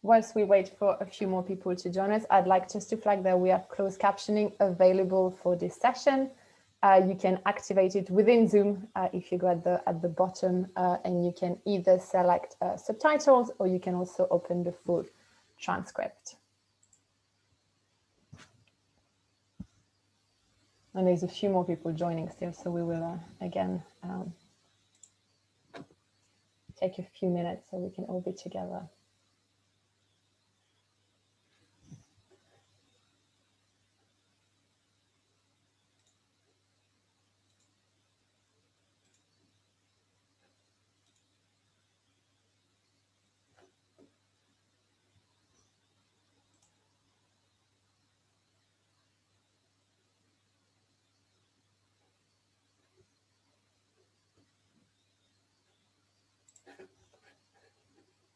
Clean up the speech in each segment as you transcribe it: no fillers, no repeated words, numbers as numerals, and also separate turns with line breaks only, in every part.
whilst we wait for a few more people to join us, I'd like just to flag that we have closed captioning available for this session. You can activate it within Zoom if you go at the bottom, and you can either select subtitles, or you can also open the full transcript. And there's a few more people joining still, so we will again take a few minutes so we can all be together.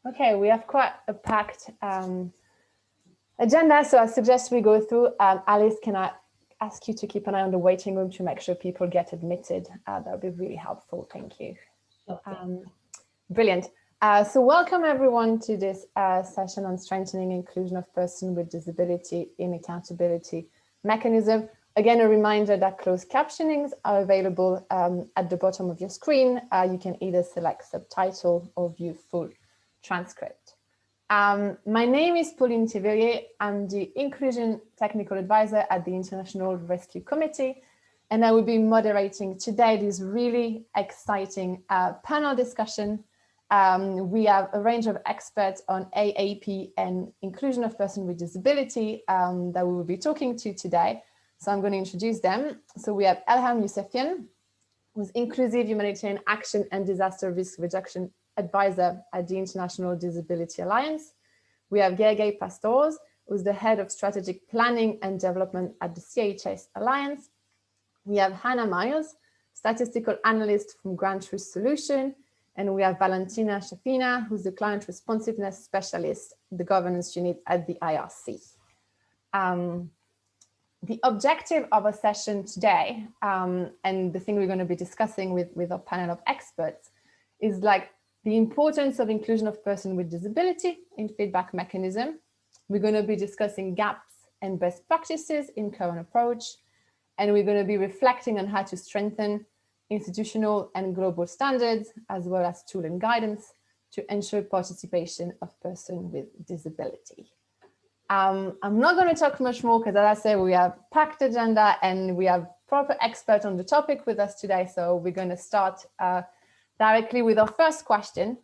Okay, we have quite a packed agenda, so I suggest we go through. Alice, can I ask you to keep an eye on the waiting room to make sure people get admitted? That would be really helpful. Thank you.
Okay.
Brilliant. So welcome everyone to this session on strengthening inclusion of persons with disability in accountability mechanism. Again, a reminder that closed captionings are available at the bottom of your screen. You can either select subtitle or view full transcript. My name is Pauline Thivelier. I'm the Inclusion Technical Advisor at the International Rescue Committee, and I will be moderating today this really exciting panel discussion. We have a range of experts on AAP and inclusion of persons with disability that we will be talking to today. So I'm going to introduce them. So we have Elham Yousefian, who's Inclusive Humanitarian Action and Disaster Risk Reduction Advisor at the International Disability Alliance. We have Gergely Pastors, who's the Head of Strategic Planning and Development at the CHS Alliance. We have Hannah Myers, Statistical Analyst from Grant Truth Solution. And we have Valentina Shafina, who's the Client Responsiveness Specialist, the Governance Unit at the IRC. The objective of our session today, and the thing we're going to be discussing with our panel of experts, is like the importance of inclusion of persons with disability in feedback mechanism. We're going to be discussing gaps and best practices in current approach, and we're going to be reflecting on how to strengthen institutional and global standards, as well as tool and guidance to ensure participation of persons with disability. I'm not going to talk much more because, as I say, we have packed agenda and we have proper experts on the topic with us today. So we're going to start directly with our first question,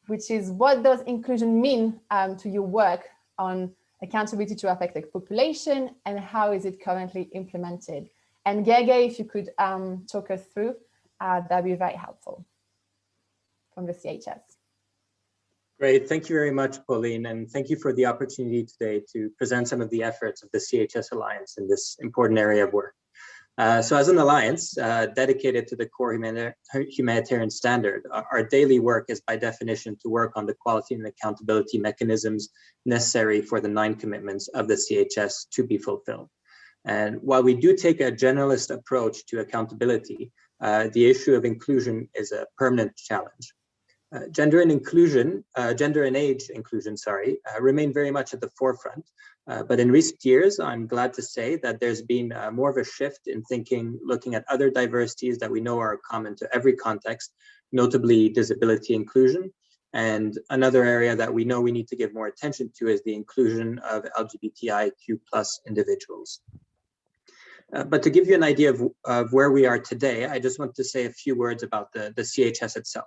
which is, what does inclusion mean to your work on accountability to affected population, and how is it currently implemented? And Gergely, if you could talk us through, that'd be very helpful from the CHS.
Great, thank you very much, Pauline, and thank you for the opportunity today to present some of the efforts of the CHS Alliance in this important area of work. So as an alliance dedicated to the core humanitarian standard, our daily work is by definition to work on the quality and accountability mechanisms necessary for the 9 commitments of the CHS to be fulfilled. And while we do take a generalist approach to accountability, the issue of inclusion is a permanent challenge. Gender and age inclusion, remain very much at the forefront. But in recent years, I'm glad to say that there's been more of a shift in thinking, looking at other diversities that we know are common to every context, notably disability inclusion. And another area that we know we need to give more attention to is the inclusion of LGBTIQ+ individuals. But to give you an idea of where we are today, I just want to say a few words about the CHS itself.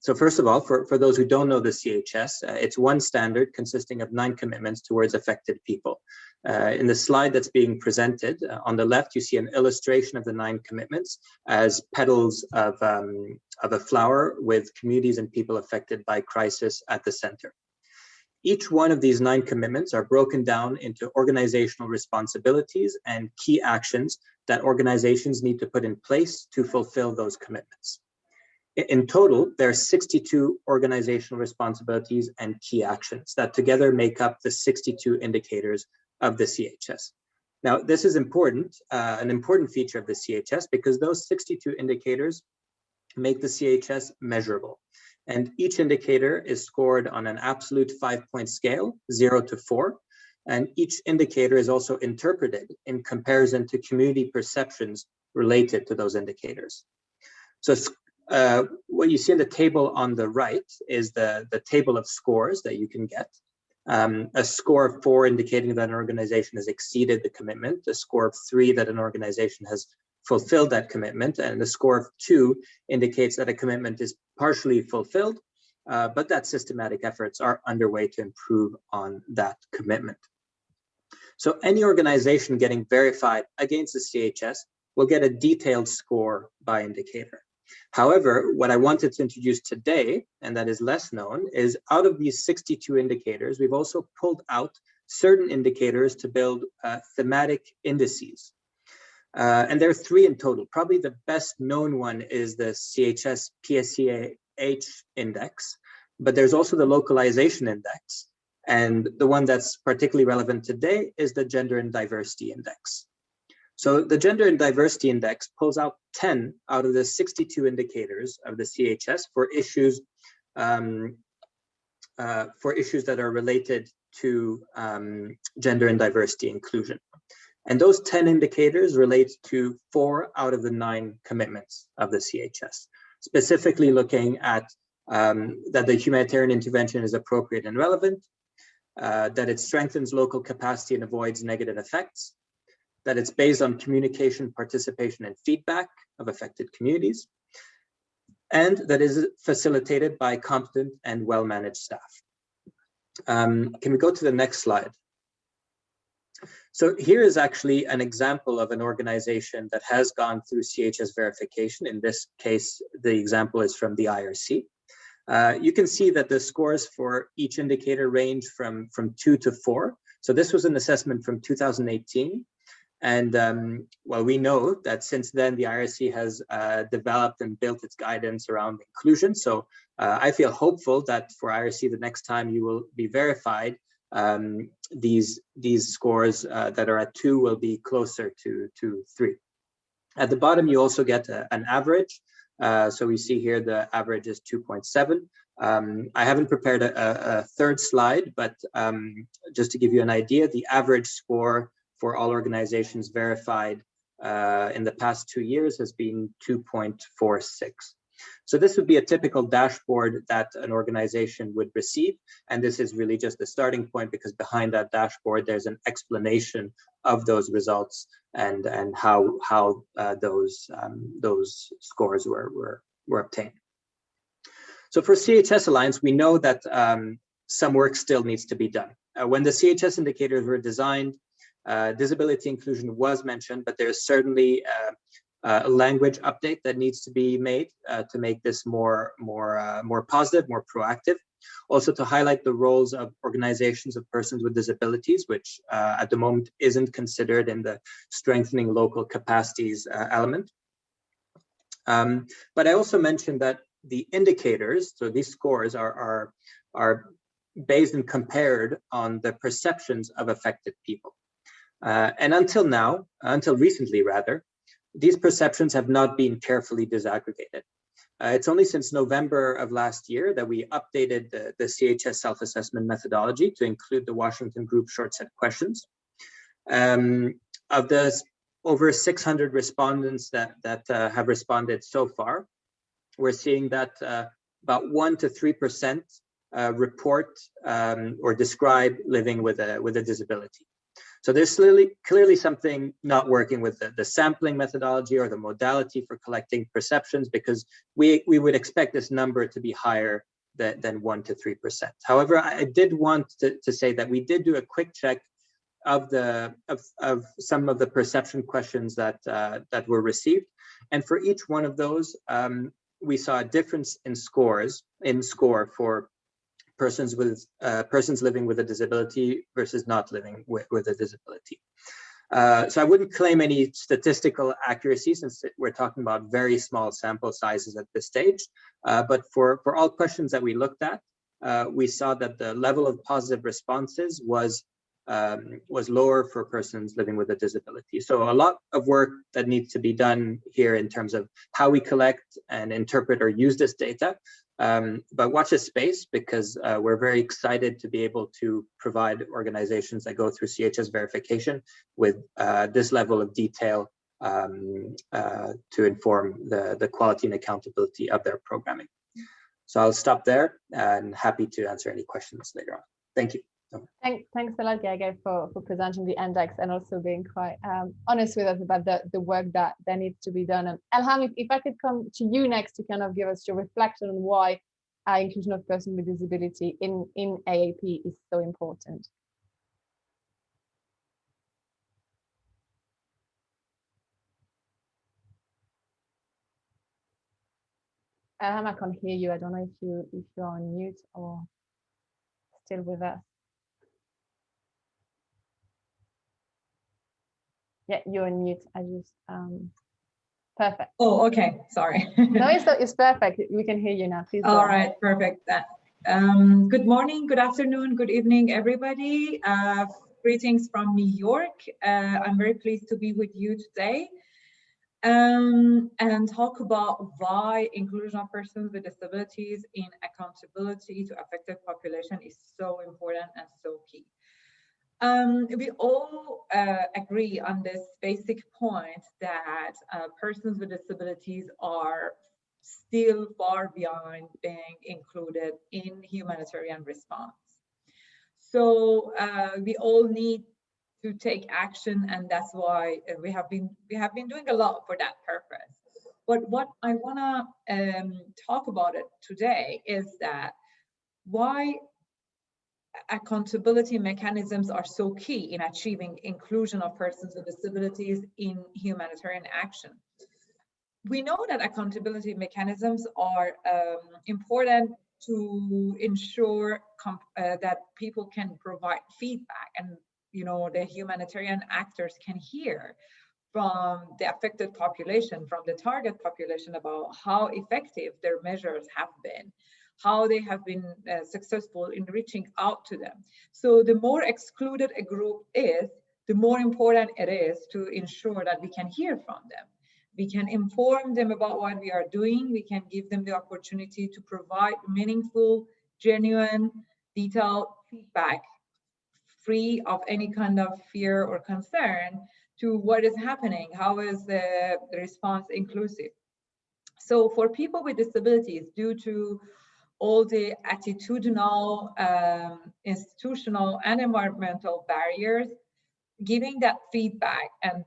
So first of all, for those who don't know the CHS, it's one standard consisting of 9 commitments towards affected people. In the slide that's being presented, on the left, you see an illustration of the 9 commitments as petals of a flower with communities and people affected by crisis at the center. Each one of these 9 commitments are broken down into organizational responsibilities and key actions that organizations need to put in place to fulfill those commitments. In total, there are 62 organizational responsibilities and key actions that together make up the 62 indicators of the CHS. Now, this is important, an important feature of the CHS, because those 62 indicators make the CHS measurable. And each indicator is scored on an absolute 5-point scale, 0 to 4. And each indicator is also interpreted in comparison to community perceptions related to those indicators. So what you see in the table on the right is the table of scores that you can get. A score of 4 indicating that an organization has exceeded the commitment, a score of 3 that an organization has fulfilled that commitment, and the score of 2 indicates that a commitment is partially fulfilled, but that systematic efforts are underway to improve on that commitment. So any organization getting verified against the CHS will get a detailed score by indicator. However, what I wanted to introduce today, and that is less known, is out of these 62 indicators, we've also pulled out certain indicators to build thematic indices. And there are 3 in total. Probably the best known one is the CHS PSCH index, but there's also the localization index. And the one that's particularly relevant today is the gender and diversity index. So the gender and diversity index pulls out 10 out of the 62 indicators of the CHS for issues that are related to gender and diversity inclusion. And those 10 indicators relate to 4 out of the 9 commitments of the CHS, specifically looking at that the humanitarian intervention is appropriate and relevant, that it strengthens local capacity and avoids negative effects, that it's based on communication, participation, and feedback of affected communities, and that is facilitated by competent and well-managed staff. Can we go to the next slide? So here is actually an example of an organization that has gone through CHS verification. In this case, the example is from the IRC. You can see that the scores for each indicator range from 2 to 4. So this was an assessment from 2018. And well, we know that since then, the IRC has developed and built its guidance around inclusion. So I feel hopeful that for IRC, the next time you will be verified, these scores that are at 2 will be closer to 3. At the bottom, you also get an average. So we see here the average is 2.7. I haven't prepared a third slide, but just to give you an idea, the average score for all organizations verified in the past 2 years has been 2.46. So this would be a typical dashboard that an organization would receive. And this is really just the starting point, because behind that dashboard, there's an explanation of those results and how those scores were obtained. So for CHS Alliance, we know that some work still needs to be done. When the CHS indicators were designed, disability inclusion was mentioned, but there's certainly a language update that needs to be made to make this more positive, more proactive. Also to highlight the roles of organizations of persons with disabilities, which at the moment isn't considered in the strengthening local capacities element. But I also mentioned that the indicators, so these scores are based and compared on the perceptions of affected people. And until recently rather, these perceptions have not been carefully disaggregated. It's only since November of last year that we updated the CHS self-assessment methodology to include the Washington Group short set questions. Of the over 600 respondents that have responded so far, we're seeing that about 1 to 3% report or describe living with a disability. So there's clearly something not working with the sampling methodology or the modality for collecting perceptions, because we would expect this number to be higher than 1 to 3%. However, I did want to say that we did do a quick check of some of the perception questions that were received, and for each one of those, we saw a difference in score for persons living with a disability versus not living with a disability. So I wouldn't claim any statistical accuracy, since we're talking about very small sample sizes at this stage. But for all questions that we looked at, we saw that the level of positive responses was lower for persons living with a disability. So a lot of work that needs to be done here in terms of how we collect and interpret or use this data. But watch this space, because we're very excited to be able to provide organizations that go through CHS verification with this level of detail to inform the quality and accountability of their programming. So I'll stop there and happy to answer any questions later on. Thank you.
Thanks a lot, Gege, for presenting the index and also being quite honest with us about the work that needs to be done. And Elham, if I could come to you next to kind of give us your reflection on why inclusion of persons with disability in AAP is so important. I can't hear you. I don't know if you're on mute or still with us. Yeah, you're on mute. I just perfect.
Oh, okay. Sorry.
No, it's perfect. We can hear you now. Please.
All right, perfect. Good morning, good afternoon, good evening, everybody. Greetings from New York. I'm very pleased to be with you today and talk about why inclusion of persons with disabilities in accountability to affected population is so important and so key. We all agree on this basic point that persons with disabilities are still far beyond being included in humanitarian response. So we all need to take action, and that's why we have been doing a lot for that purpose. But what I want to talk about it today is that why accountability mechanisms are so key in achieving inclusion of persons with disabilities in humanitarian action. We know that accountability mechanisms are important to ensure that people can provide feedback, and the humanitarian actors can hear from the affected population, from the target population, about how effective their measures have been, how they have been successful in reaching out to them. So the more excluded a group is, the more important it is to ensure that we can hear from them. We can inform them about what we are doing. We can give them the opportunity to provide meaningful, genuine, detailed feedback, free of any kind of fear or concern to what is happening. How is the response inclusive? So for people with disabilities, due to all the attitudinal, institutional, and environmental barriers, giving that feedback and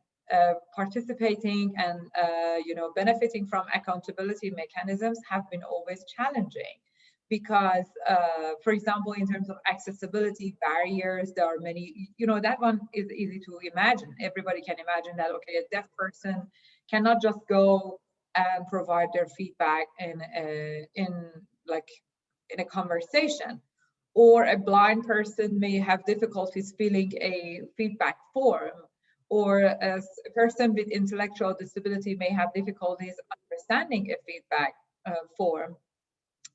participating and benefiting from accountability mechanisms have been always challenging, because for example, in terms of accessibility barriers, there are many, that one is easy to imagine. Everybody can imagine that, okay, a deaf person cannot just go and provide their feedback in a conversation, or a blind person may have difficulties filling a feedback form, or a person with intellectual disability may have difficulties understanding a feedback form.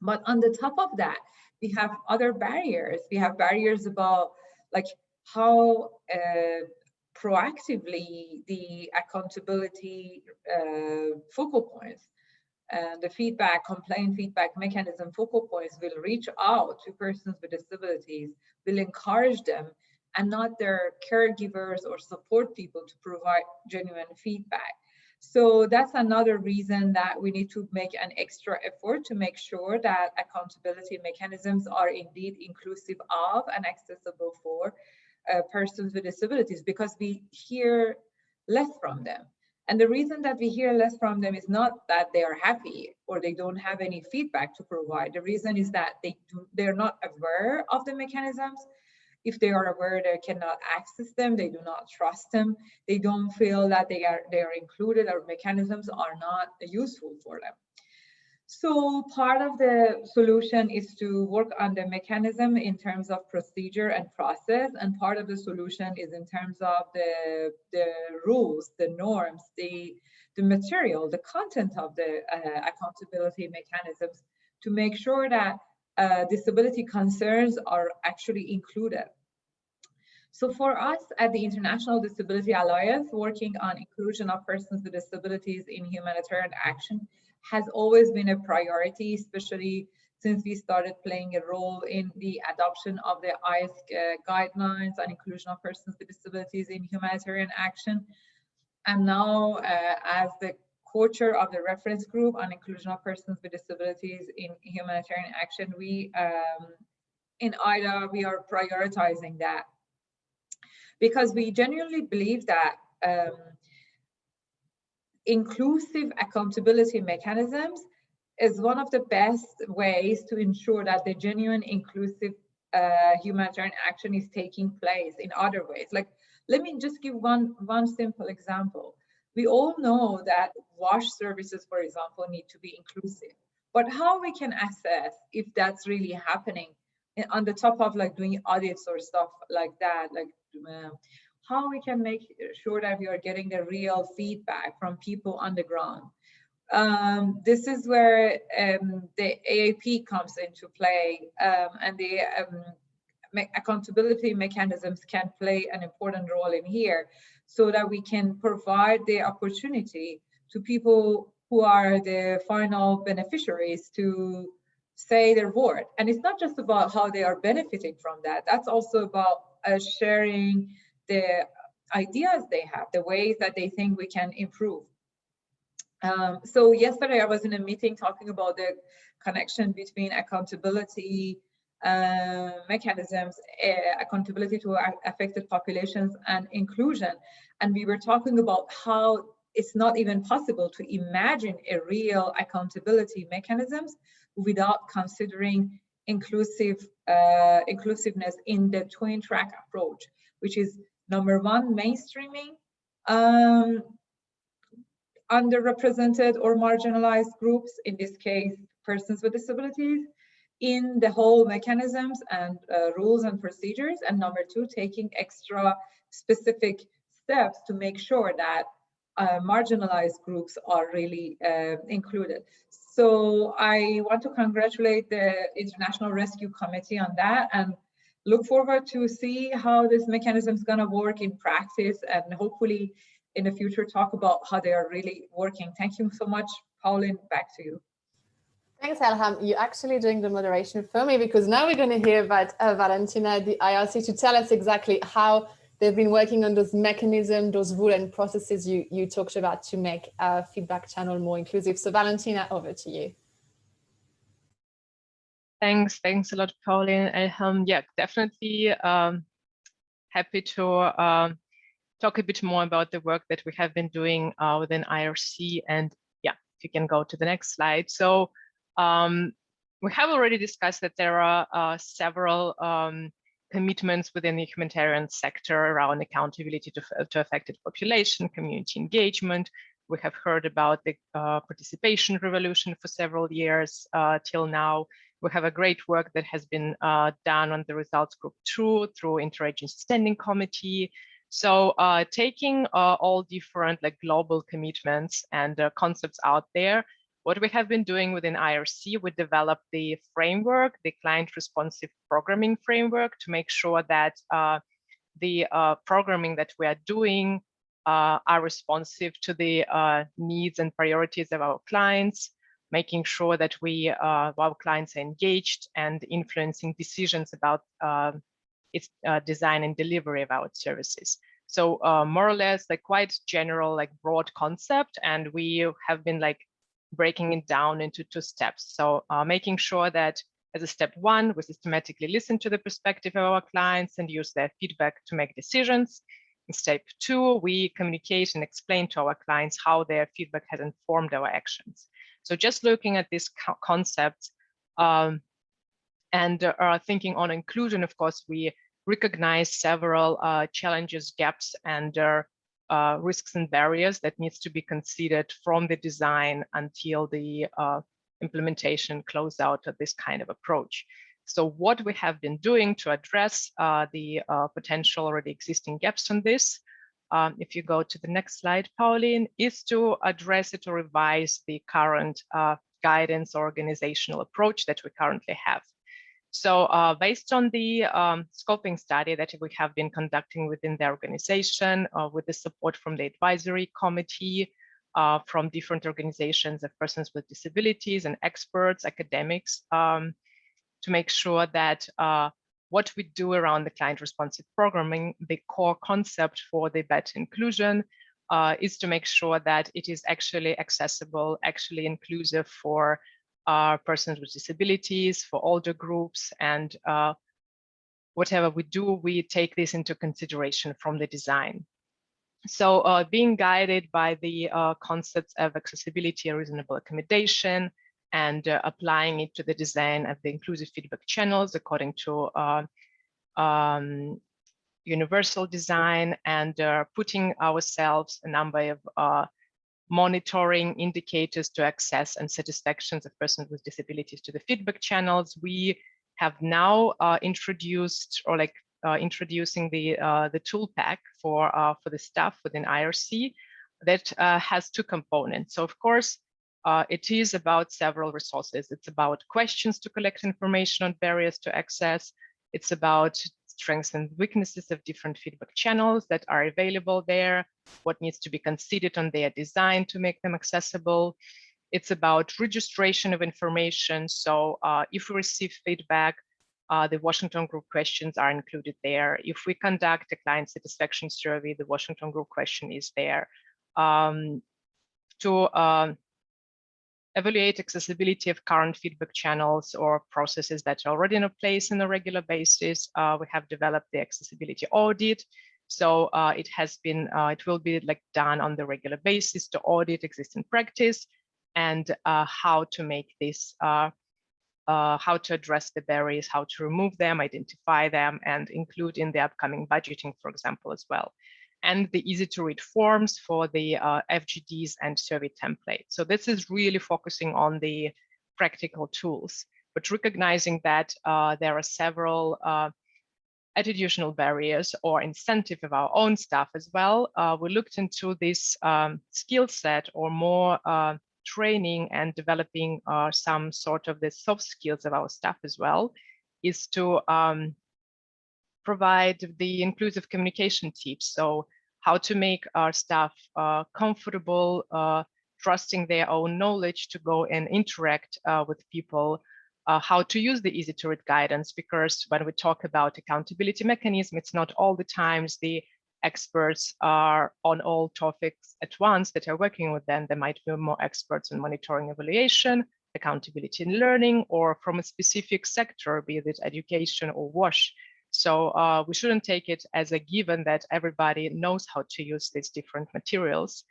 But on the top of that, we have other barriers. We have barriers about how proactively the accountability focal points and the complaint feedback mechanism focal points will reach out to persons with disabilities, will encourage them, and not their caregivers or support people to provide genuine feedback. So that's another reason that we need to make an extra effort to make sure that accountability mechanisms are indeed inclusive of and accessible for persons with disabilities, because we hear less from them. And the reason that we hear less from them is not that they are happy or they don't have any feedback to provide. The reason is that they're not aware of the mechanisms. If they are aware, they cannot access them. They do not trust them. They don't feel that they are included, or mechanisms are not useful for them. So part of the solution is to work on the mechanism in terms of procedure and process, and part of the solution is in terms of the rules, the norms, the material, the content of the accountability mechanisms, to make sure that disability concerns are actually included. So for us at the International Disability Alliance, working on inclusion of persons with disabilities in humanitarian action has always been a priority, especially since we started playing a role in the adoption of the IS guidelines on inclusion of persons with disabilities in humanitarian action. And now as the co-chair of the reference group on inclusion of persons with disabilities in humanitarian action, we in IDA, we are prioritizing that because we genuinely believe that inclusive accountability mechanisms is one of the best ways to ensure that the genuine inclusive humanitarian action is taking place in other ways. Like, let me just give one simple example. We all know that wash services, for example, need to be inclusive, but how we can assess if that's really happening on the top of like doing audits or stuff like that, like how we can make sure that we are getting the real feedback from people on the ground. This is where the AAP comes into play, and the accountability mechanisms can play an important role in here, so that we can provide the opportunity to people who are the final beneficiaries to say their word. And it's not just about how they are benefiting from that, that's also about sharing the ideas they have, the ways that they think we can improve. So yesterday I was in a meeting talking about the connection between accountability mechanisms, accountability to affected populations, and inclusion. And we were talking about how it's not even possible to imagine a real accountability mechanisms without considering inclusiveness in the twin track approach, which is number one, mainstreaming underrepresented or marginalized groups, in this case, persons with disabilities, in the whole mechanisms and rules and procedures. And number two, taking extra specific steps to make sure that marginalized groups are really included. So I want to congratulate the International Rescue Committee on that, and look forward to see how this mechanism is going to work in practice, and hopefully in the future talk about how they are really working. Thank you so much. Pauline, back to you.
Thanks, Elham. You're actually doing the moderation for me, because now we're going to hear about Valentina, the IRC, to tell us exactly how they've been working on those mechanisms, those rules and processes you talked about to make a feedback channel more inclusive. So Valentina, over to you.
Thanks a lot, Pauline. Elham. Yeah, definitely happy to talk a bit more about the work that we have been doing within IRC. And yeah, if you can go to the next slide. So we have already discussed that there are several commitments within the humanitarian sector around accountability to affected population, community engagement. We have heard about the participation revolution for several years till now. We have a great work that has been done on the results group through Interagency Standing Committee. So taking all different like global commitments and concepts out there, what we have been doing within IRC, we developed the framework, the client responsive programming framework, to make sure that the programming that we are doing are responsive to the needs and priorities of our clients, making sure that our clients are engaged and influencing decisions about its design and delivery of our services. So more or less like quite general, like broad concept, and we have been like breaking it down into 2 steps. So making sure that as a step 1, we systematically listen to the perspective of our clients and use their feedback to make decisions. In step 2, we communicate and explain to our clients how their feedback has informed our actions. So just looking at this concept and thinking on inclusion, of course, we recognize several challenges, gaps, and risks and barriers that needs to be considered from the design until the implementation close out of this kind of approach. So what we have been doing to address the potential already existing gaps on this, if you go to the next slide, Pauline, is to address it or revise the current guidance or organizational approach that we currently have. So based on the scoping study that we have been conducting within the organization with the support from the advisory committee, from different organizations of persons with disabilities and experts, academics, to make sure that what we do around the client responsive programming, the core concept for the better inclusion, is to make sure that it is actually accessible, actually inclusive for persons with disabilities, for older groups, and whatever we do, we take this into consideration from the design. So being guided by the concepts of accessibility and reasonable accommodation, and applying it to the design of the inclusive feedback channels according to universal design, and putting ourselves a number of monitoring indicators to access and satisfactions of persons with disabilities to the feedback channels. We have now introduced, or like introducing the tool pack for the staff within IRC that has two components. So of course, it is about several resources. It's about questions to collect information on barriers to access. It's about strengths and weaknesses of different feedback channels that are available there, what needs to be considered on their design to make them accessible. It's about registration of information. So if we receive feedback, the Washington Group questions are included there. If we conduct a client satisfaction survey, the Washington Group question is there. To evaluate accessibility of current feedback channels or processes that are already in place on a regular basis, we have developed the accessibility audit. So it will be like done on the regular basis to audit existing practice and how to make this, how to address the barriers, how to remove them, identify them, and include in the upcoming budgeting, for example, as well. And the easy to read forms for the FGDs and survey templates. So this is really focusing on the practical tools, but recognizing that there are several attitudinal barriers or incentive of our own staff as well. We looked into this skill set, or more training and developing some sort of the soft skills of our staff as well, is to provide the inclusive communication tips. So how to make our staff comfortable, trusting their own knowledge to go and interact with people, how to use the easy to read guidance, because when we talk about accountability mechanism, it's not all the times the experts are on all topics at once that are working with them. There might be more experts in monitoring, evaluation, accountability and learning, or from a specific sector, be it education or WASH. So we shouldn't take it as a given that everybody knows how to use these different materials.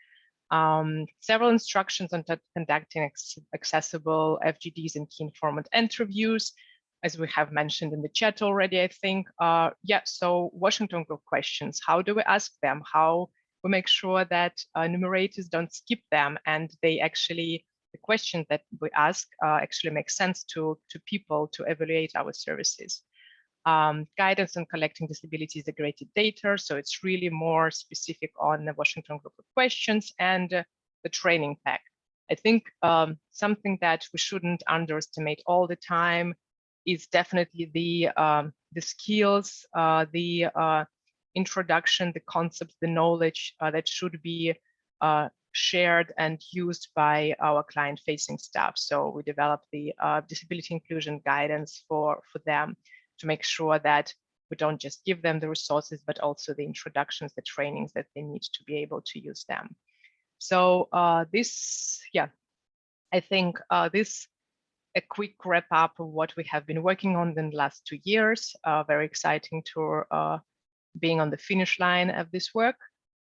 Several instructions on conducting accessible FGDs and key informant interviews, as we have mentioned in the chat already, I think. Yeah, so Washington Group questions, how do we ask them? How we make sure that enumerators don't skip them, and they actually, the questions that we ask actually make sense to people to evaluate our services. Guidance on collecting disabilities aggregated data. So it's really more specific on the Washington Group of questions, and the training pack. I think something that we shouldn't underestimate all the time is definitely the skills, the introduction, the concepts, the knowledge that should be shared and used by our client-facing staff. So we developed the disability inclusion guidance for them, to make sure that we don't just give them the resources, but also the introductions, the trainings that they need to be able to use them. So this, yeah, I think this a quick wrap up of what we have been working on in the last 2 years. Very exciting to being on the finish line of this work.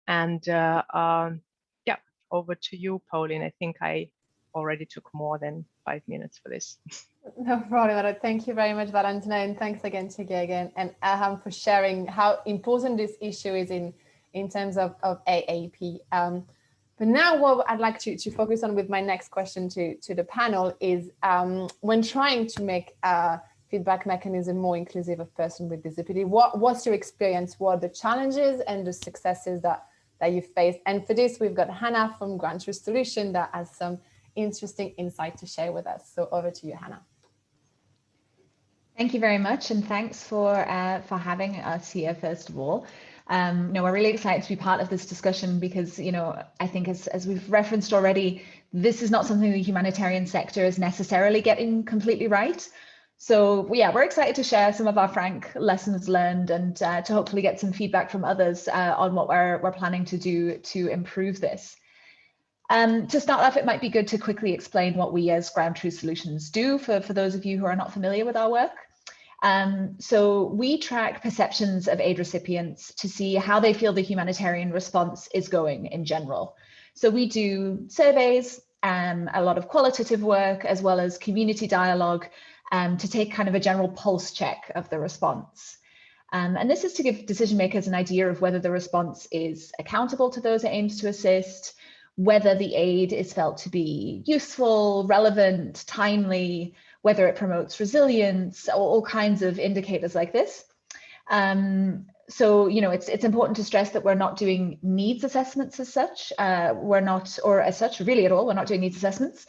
And yeah, over to you, Pauline. I think I already took more than 5 minutes for this.
No problem. Thank you very much, Valentina, and thanks again to Gagan and Aham for sharing how important this issue is in terms of AAP. But now what I'd like to focus on with my next question to the panel is when trying to make feedback mechanism more inclusive of person with disability, what's your experience? What are the challenges and the successes that you faced? And for this, we've got Hannah from Grant True Solution that has some interesting insight to share with us. So over to you, Hannah.
Thank you very much, and thanks for having us here, first of all. We're really excited to be part of this discussion because, I think as we've referenced already, this is not something the humanitarian sector is necessarily getting completely right. So yeah, we're excited to share some of our frank lessons learned and to hopefully get some feedback from others on what we're planning to do to improve this. To start off, it might be good to quickly explain what we as Ground Truth Solutions do for those of you who are not familiar with our work. So we track perceptions of aid recipients to see how they feel the humanitarian response is going in general. So we do surveys, a lot of qualitative work, as well as community dialogue to take kind of a general pulse check of the response. And this is to give decision makers an idea of whether the response is accountable to those it aims to assist, whether the aid is felt to be useful, relevant, timely, whether it promotes resilience, all kinds of indicators like this. So, it's important to stress that we're not doing needs assessments as such. We're not, or as such, really at all, we're not doing needs assessments.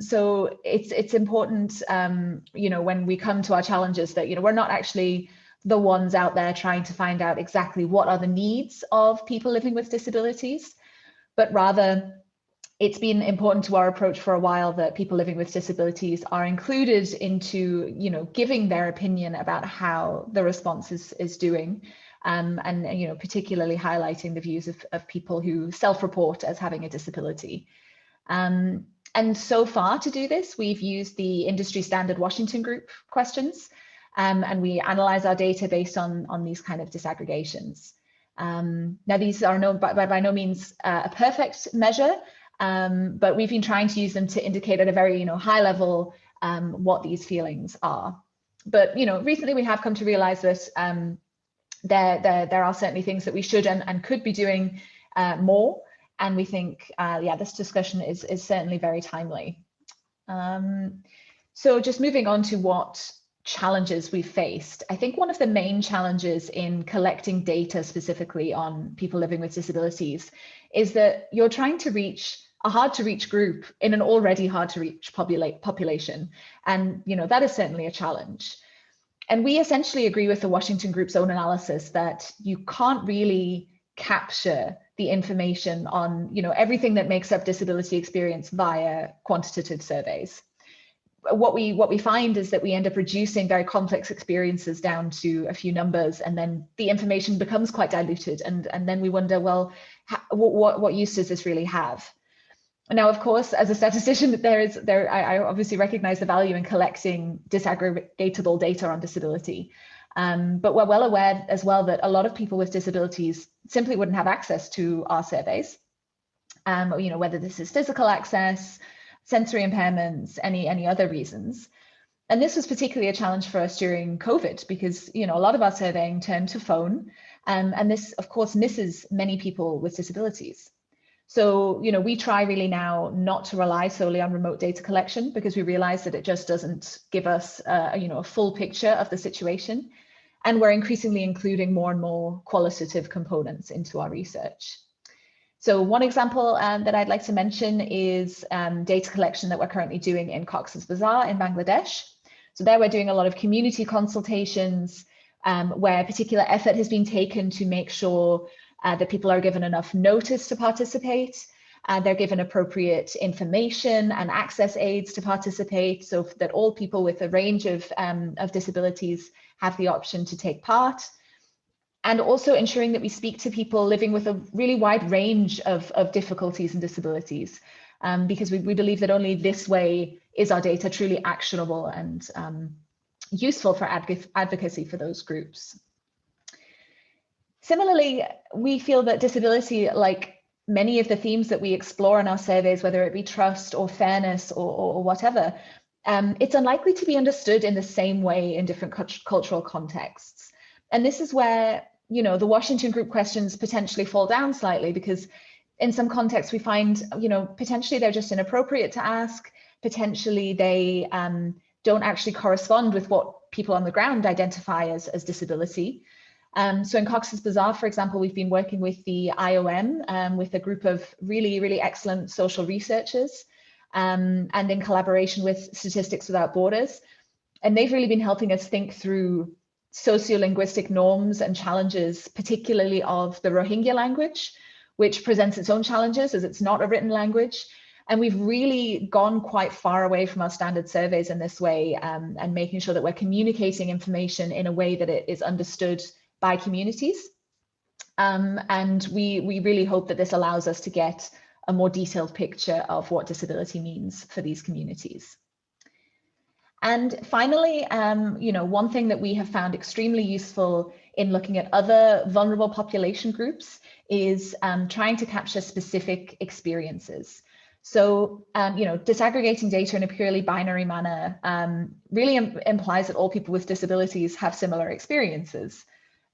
So it's important, when we come to our challenges that, we're not actually the ones out there trying to find out exactly what are the needs of people living with disabilities, but rather it's been important to our approach for a while that people living with disabilities are included into, giving their opinion about how the response is doing, and particularly highlighting the views of people who self-report as having a disability. And so far to do this, we've used the industry standard Washington Group questions, and we analyze our data based on these kind of disaggregations. Now, these are by no means a perfect measure, but we've been trying to use them to indicate at a very high level what these feelings are. But recently we have come to realize that there are certainly things that we should and could be doing more, and we think this discussion is certainly very timely. So just moving on to what challenges we faced. I think one of the main challenges in collecting data specifically on people living with disabilities is that you're trying to reach a hard to reach group in an already hard to reach population. And that is certainly a challenge. And we essentially agree with the Washington Group's own analysis that you can't really capture the information on everything that makes up disability experience via quantitative surveys. What we find is that we end up reducing very complex experiences down to a few numbers, and then the information becomes quite diluted, and then we wonder, well, what use does this really have? Now, of course, as a statistician, I obviously recognize the value in collecting disaggregatable data on disability, but we're well aware as well that a lot of people with disabilities simply wouldn't have access to our surveys, whether this is physical access, sensory impairments, any other reasons. And this was particularly a challenge for us during COVID because, a lot of our surveying turned to phone, and this, of course, misses many people with disabilities. So, we try really now not to rely solely on remote data collection because we realize that it just doesn't give us, a full picture of the situation. And we're increasingly including more and more qualitative components into our research. So one example that I'd like to mention is data collection that we're currently doing in Cox's Bazar in Bangladesh. So there we're doing a lot of community consultations where particular effort has been taken to make sure that people are given enough notice to participate. They're given appropriate information and access aids to participate so that all people with a range of disabilities have the option to take part. And also ensuring that we speak to people living with a really wide range of difficulties and disabilities, because we believe that only this way is our data truly actionable and useful for advocacy for those groups. Similarly, we feel that disability, like many of the themes that we explore in our surveys, whether it be trust or fairness or whatever, it's unlikely to be understood in the same way in different cultural contexts. And this is where the Washington Group questions potentially fall down slightly, because in some contexts we find, potentially they're just inappropriate to ask, potentially they don't actually correspond with what people on the ground identify as disability. So in Cox's Bazar, for example, we've been working with the IOM, with a group of really, really excellent social researchers, and in collaboration with Statistics Without Borders. And they've really been helping us think through sociolinguistic norms and challenges, particularly of the Rohingya language, which presents its own challenges as it's not a written language. And we've really gone quite far away from our standard surveys in this way, and making sure that we're communicating information in a way that it is understood by communities. And we really hope that this allows us to get a more detailed picture of what disability means for these communities. And finally, one thing that we have found extremely useful in looking at other vulnerable population groups is trying to capture specific experiences. So, disaggregating data in a purely binary manner really implies that all people with disabilities have similar experiences.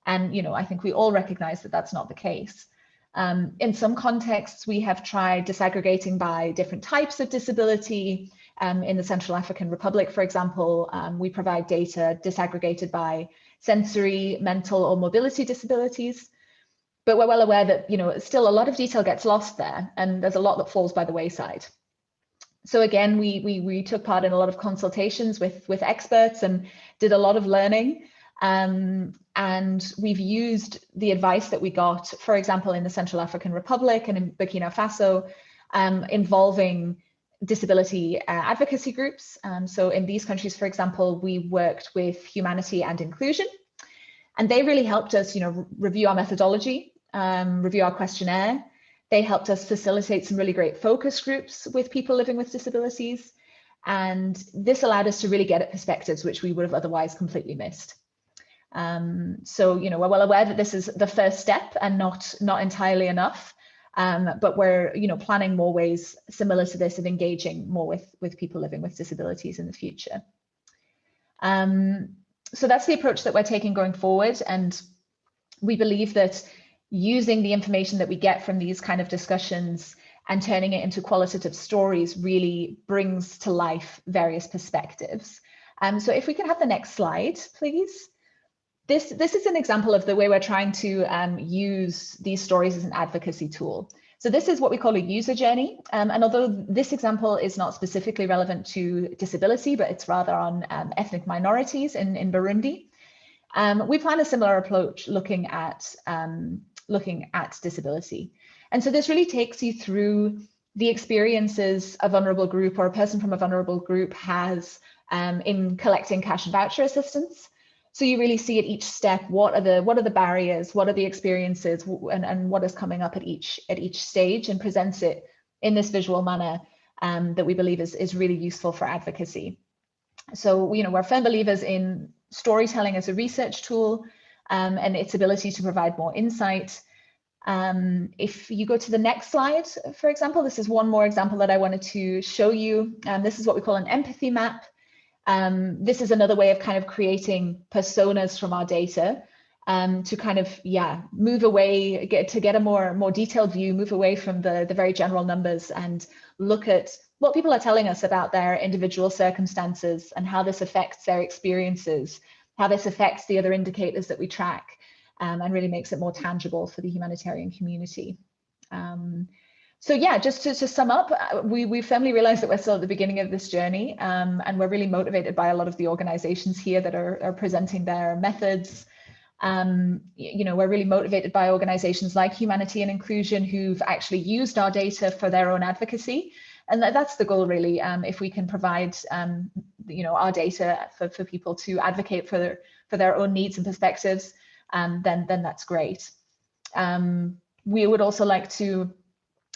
And, I think we all recognize that that's not the case. In some contexts, we have tried disaggregating by different types of disability. In the Central African Republic, for example, we provide data disaggregated by sensory, mental, or mobility disabilities. But we're well aware that, still a lot of detail gets lost there, and there's a lot that falls by the wayside. So again, we took part in a lot of consultations with experts and did a lot of learning. And we've used the advice that we got, for example, in the Central African Republic and in Burkina Faso, involving disability advocacy groups. So in these countries, for example, we worked with Humanity and Inclusion, and they really helped us, review our methodology, review our questionnaire. They helped us facilitate some really great focus groups with people living with disabilities. And this allowed us to really get at perspectives which we would have otherwise completely missed. So, we're well aware that this is the first step and not entirely enough. But we're, planning more ways similar to this of engaging more with people living with disabilities in the future. So that's the approach that we're taking going forward. And we believe that using the information that we get from these kind of discussions and turning it into qualitative stories really brings to life various perspectives. So if we could have the next slide, please. This is an example of the way we're trying to use these stories as an advocacy tool. So this is what we call a user journey. And although this example is not specifically relevant to disability, but it's rather on ethnic minorities in Burundi, we plan a similar approach looking at disability. And so this really takes you through the experiences a vulnerable group or a person from a vulnerable group has in collecting cash and voucher assistance. So you really see at each step, what are the barriers, what are the experiences, and what is coming up at each stage, and presents it in this visual manner that we believe is really useful for advocacy. So, we're firm believers in storytelling as a research tool and its ability to provide more insight. If you go to the next slide, for example, this is one more example that I wanted to show you. This is what we call an empathy map. This is another way of kind of creating personas from our data to kind of, move away, get a more detailed view, move away from the very general numbers and look at what people are telling us about their individual circumstances and how this affects their experiences, how this affects the other indicators that we track, and really makes it more tangible for the humanitarian community. So just to sum up, we firmly realize that we're still at the beginning of this journey, and we're really motivated by a lot of the organizations here that are presenting their methods. We're really motivated by organizations like Humanity and Inclusion who've actually used our data for their own advocacy. And that's the goal, really. If we can provide, our data for people to advocate for their own needs and perspectives, then that's great. We would also like to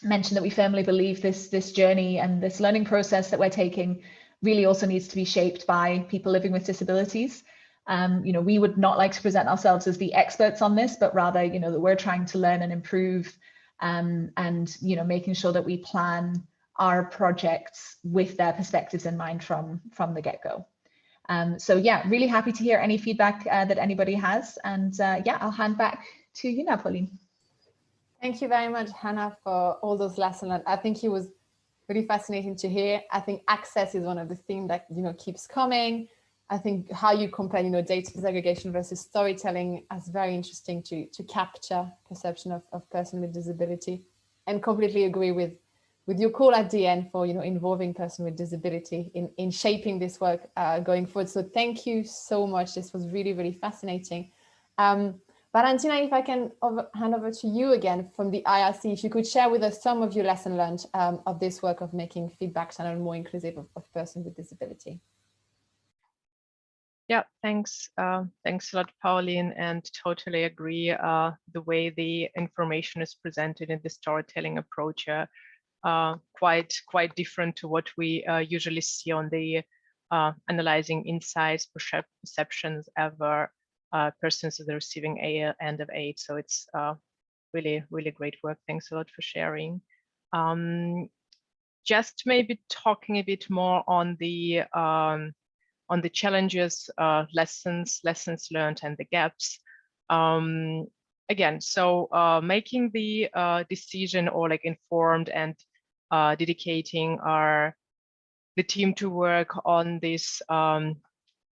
mention that we firmly believe this journey and this learning process that we're taking really also needs to be shaped by people living with disabilities. We would not like to present ourselves as the experts on this, but rather, that we're trying to learn and improve, and making sure that we plan our projects with their perspectives in mind from the get-go. So really happy to hear any feedback that anybody has, and I'll hand back to you now, Pauline.
Thank you very much, Hannah, for all those lessons. I think it was really fascinating to hear. I think access is one of the things that keeps coming. I think how you compare data disaggregation versus storytelling is very interesting to capture perception of person with disability, and completely agree with with your call at the end for involving person with disability in shaping this work going forward. So thank you so much. This was really, really fascinating. Valentina, if I can hand over to you again from the IRC, if you could share with us some of your lessons learned of this work of making feedback channel more inclusive of persons with disability.
Yeah, thanks. Thanks a lot, Pauline, and totally agree. The way the information is presented in the storytelling approach quite different to what we usually see on the analyzing insights, perceptions of persons that are receiving end of aid. So it's really, really great work. Thanks a lot for sharing. Just maybe talking a bit more on the challenges, lessons learned, and the gaps. Again, so making the decision, or like informed and dedicating the team to work on this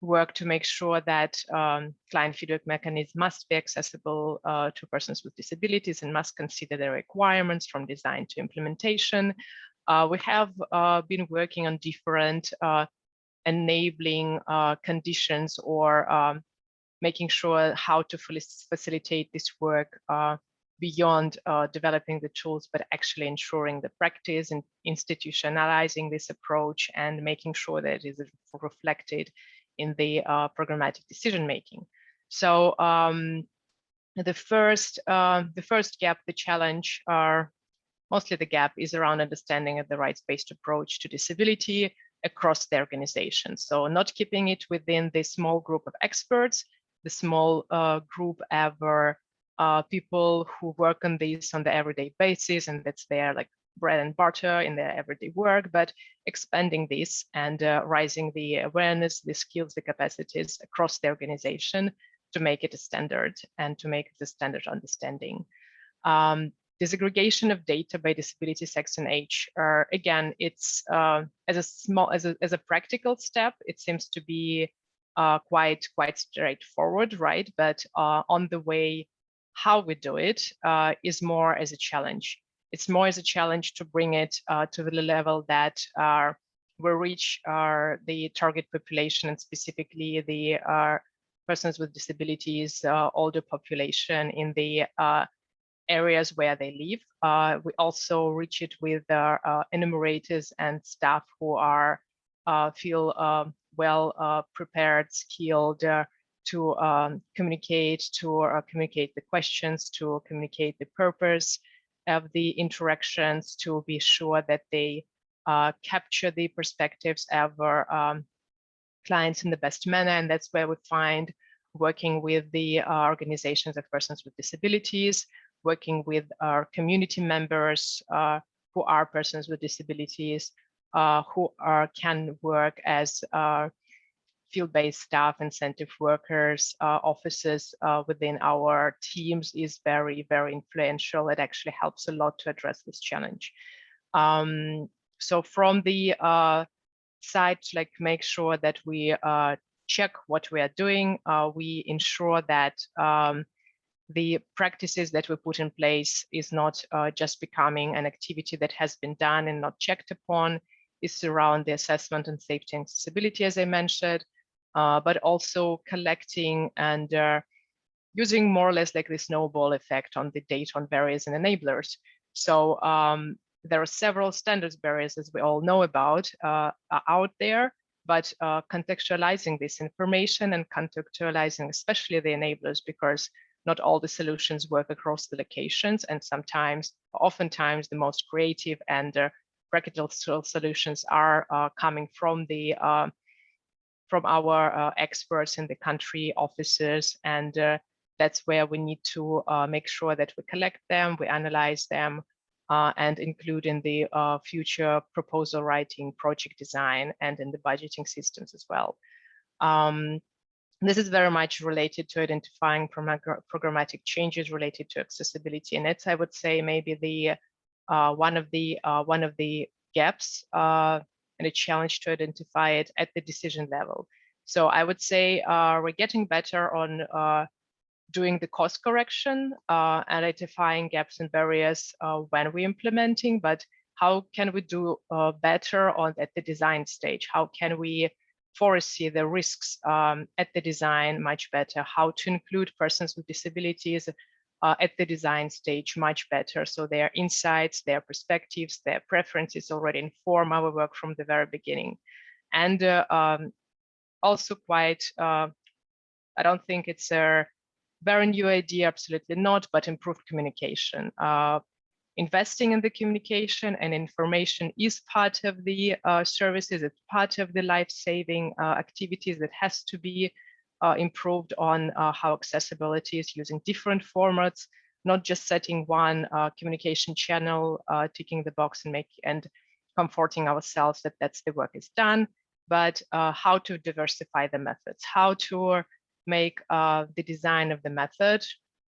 work to make sure that client feedback mechanisms must be accessible to persons with disabilities and must consider their requirements from design to implementation. We have been working on different enabling conditions, or making sure how to facilitate this work beyond developing the tools, but actually ensuring the practice and institutionalizing this approach and making sure that it is reflected in the programmatic decision making. So the first gap, the challenge, mostly the gap is around understanding of the rights-based approach to disability across the organization. So not keeping it within the small group of experts, the small group of people who work on this on the everyday basis, and that's their like bread and butter in their everyday work, but expanding this and raising the awareness, the skills, the capacities across the organization to make it a standard and to make it a standard understanding. Disaggregation of data by disability, sex, and age. Again, it's as a practical step, it seems to be quite straightforward, right? But on the way how we do it is more as a challenge. It's more as a challenge to bring it to the level that we reach the target population, and specifically the persons with disabilities, older population in the areas where they live. We also reach it with enumerators and staff who are feel well prepared, skilled to communicate the questions, to communicate the purpose of the interactions, to be sure that they capture the perspectives of our clients in the best manner. And that's where we find working with the organizations of persons with disabilities, working with our community members who are persons with disabilities, who can work as field-based staff, incentive workers, officers within our teams is very, very influential. It actually helps a lot to address this challenge. So from the side, like make sure that we check what we are doing, we ensure that the practices that we put in place is not just becoming an activity that has been done and not checked upon. It's around the assessment and safety and accessibility, as I mentioned, but also collecting and using more or less like the snowball effect on the data on barriers and enablers. So there are several standards barriers, as we all know about, out there, but contextualizing this information and contextualizing especially the enablers, because not all the solutions work across the locations, and oftentimes the most creative and practical solutions are coming from the from our experts in the country offices, and that's where we need to make sure that we collect them, we analyze them, and include in the future proposal writing, project design, and in the budgeting systems as well. This is very much related to identifying programmatic changes related to accessibility, and it's, I would say, maybe the one of the gaps and a challenge to identify it at the decision level. So I would say we're getting better on doing the cost correction, identifying gaps and barriers when we're implementing, but how can we do better at the design stage? How can we foresee the risks at the design much better? How to include persons with disabilities at the design stage much better, so their insights, their perspectives, their preferences already inform our work from the very beginning. And also quite, I don't think it's a very new idea, absolutely not, but improved communication. Investing in the communication and information is part of the services, it's part of the life-saving activities that has to be improved on how accessibility is using different formats, not just setting one communication channel, ticking the box and comforting ourselves that that's the work is done, but how to diversify the methods, how to make the design of the method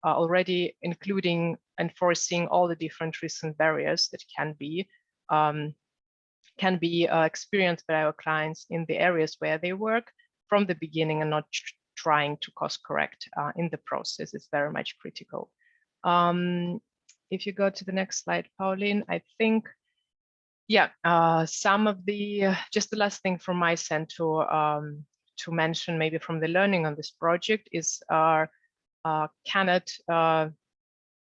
already including and foreseeing all the different risks and barriers that can be experienced by our clients in the areas where they work from the beginning, and not trying to course correct in the process is very much critical. If you go to the next slide, Pauline, I think, yeah, some of the, just the last thing from my side to mention maybe from the learning on this project is cannot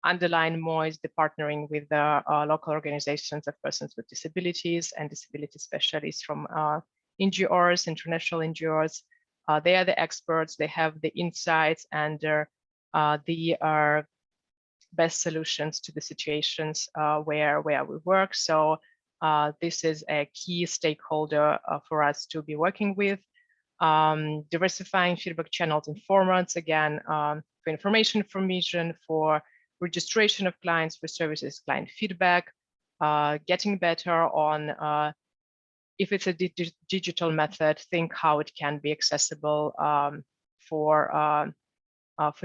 underline more is the partnering with the local organizations of persons with disabilities and disability specialists from NGOs, international NGOs. They are the experts, they have the insights, and they are best solutions to the situations where we work. So this is a key stakeholder for us to be working with. Diversifying feedback channels and formats, again, for information formation, for registration of clients, for services, client feedback, getting better on if it's a digital method, think how it can be accessible for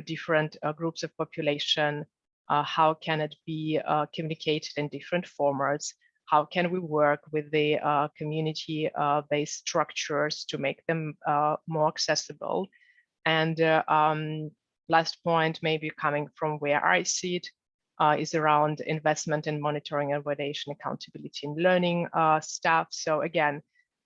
different groups of population, how can it be communicated in different formats, how can we work with the community-based structures to make them more accessible. And last point, maybe coming from where I see it, is around investment in monitoring and validation, accountability and learning staff. So again,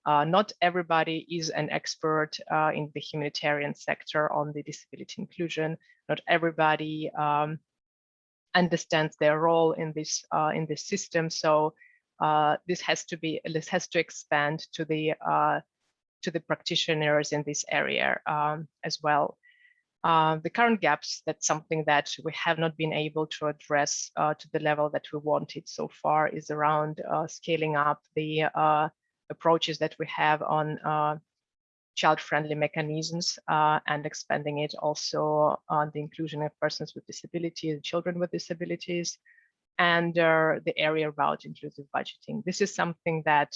not everybody is an expert in the humanitarian sector on the disability inclusion. Not everybody understands their role in this system. So this has to expand to the practitioners in this area as well. The current gaps, that's something that we have not been able to address to the level that we wanted so far, is around scaling up the approaches that we have on child-friendly mechanisms and expanding it also on the inclusion of persons with disabilities, children with disabilities, and the area about inclusive budgeting. This is something that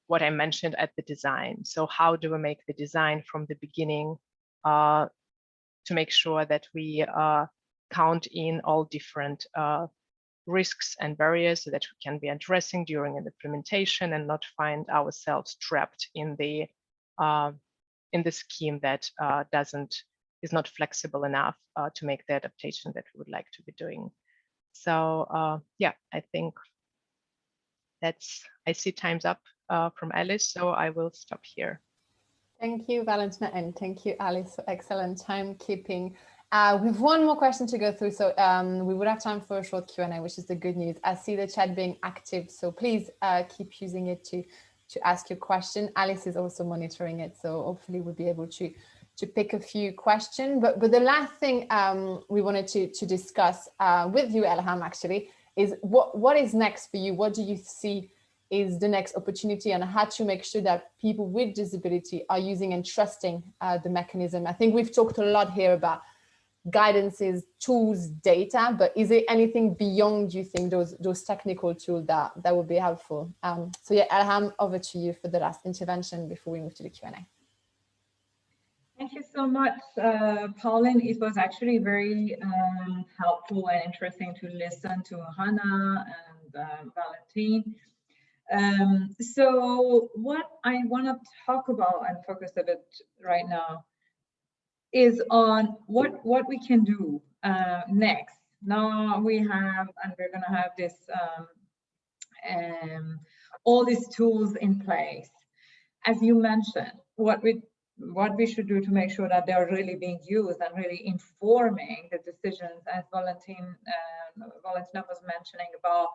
what I mentioned at the design. So how do we make the design from the beginning to make sure that we count in all different risks and barriers so that we can be addressing during an implementation and not find ourselves trapped in the scheme that is not flexible enough to make the adaptation that we would like to be doing. So yeah, I think I see time's up from Alice, so I will stop here.
Thank you, Valentina, and thank you, Alice, for excellent timekeeping. We have one more question to go through, so we would have time for a short Q&A, which is the good news. I see the chat being active, so please keep using it to ask your question. Alice is also monitoring it, so hopefully we'll be able to pick a few questions. But the last thing we wanted to discuss with you, Elham, actually, is what is next for you? What do you see is the next opportunity, and how to make sure that people with disability are using and trusting the mechanism? I think we've talked a lot here about guidances, tools, data, but is there anything beyond, you think, those technical tools that would be helpful? So yeah, Elham, over to you for the last intervention before we move to the Q&A.
Thank you so much, Pauline. It was actually very helpful and interesting to listen to Hannah and Valentine. So what I want to talk about and focus a bit right now is on what we can do next. Now we have, and we're going to have this all these tools in place. As you mentioned, what we should do to make sure that they are really being used and really informing the decisions, as Valentina was mentioning about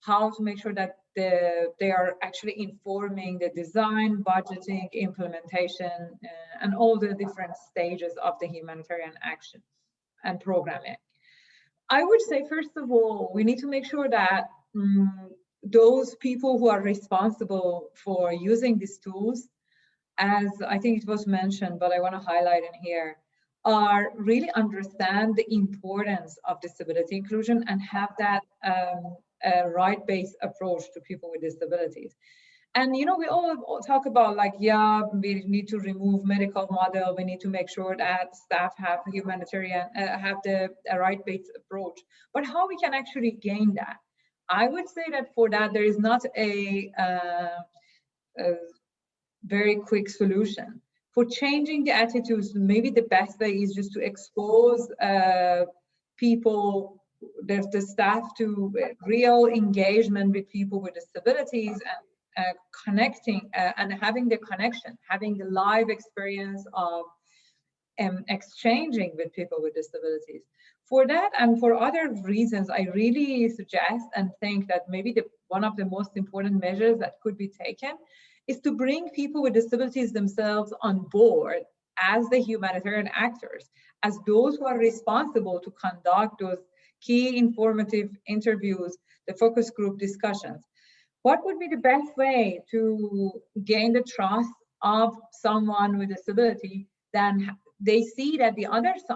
how to make sure that they are actually informing the design, budgeting, implementation, and all the different stages of the humanitarian action and programming. I would say, first of all, we need to make sure that those people who are responsible for using these tools, as I think it was mentioned, but I want to highlight in here, are really understand the importance of disability inclusion and have that right-based approach to people with disabilities. And you know, we all talk about like, yeah, we need to remove medical model. We need to make sure that staff have humanitarian, have the right-based approach. But how we can actually gain that? I would say that for that, there is not a very quick solution. For changing the attitudes, maybe the best way is just to expose people, the staff, to real engagement with people with disabilities and connecting and having the connection, having the live experience of exchanging with people with disabilities. For that and for other reasons, I really suggest and think that maybe one of the most important measures that could be taken is to bring people with disabilities themselves on board as the humanitarian actors, as those who are responsible to conduct those key informative interviews, the focus group discussions. What would be the best way to gain the trust of someone with disability? Then they see that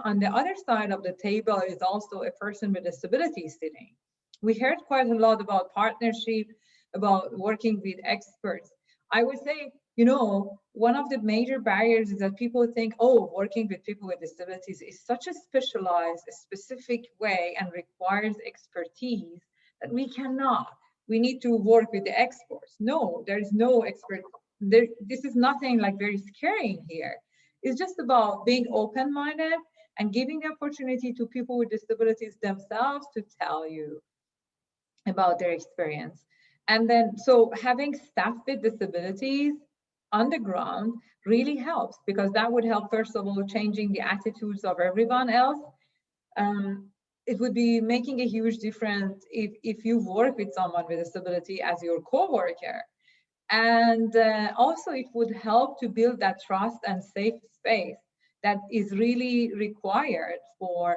on the other side of the table is also a person with disability sitting. We heard quite a lot about partnership, about working with experts. I would say, you know, one of the major barriers is that people think, oh, working with people with disabilities is such a specialized, a specific way and requires expertise that we cannot. We need to work with the experts. No, there is no expert. This is nothing like very scary in here. It's just about being open-minded and giving the opportunity to people with disabilities themselves to tell you about their experience. And then, so having staff with disabilities on the ground really helps, because that would help, first of all, changing the attitudes of everyone else. It would be making a huge difference if you work with someone with disability as your co-worker. And also it would help to build that trust and safe space that is really required for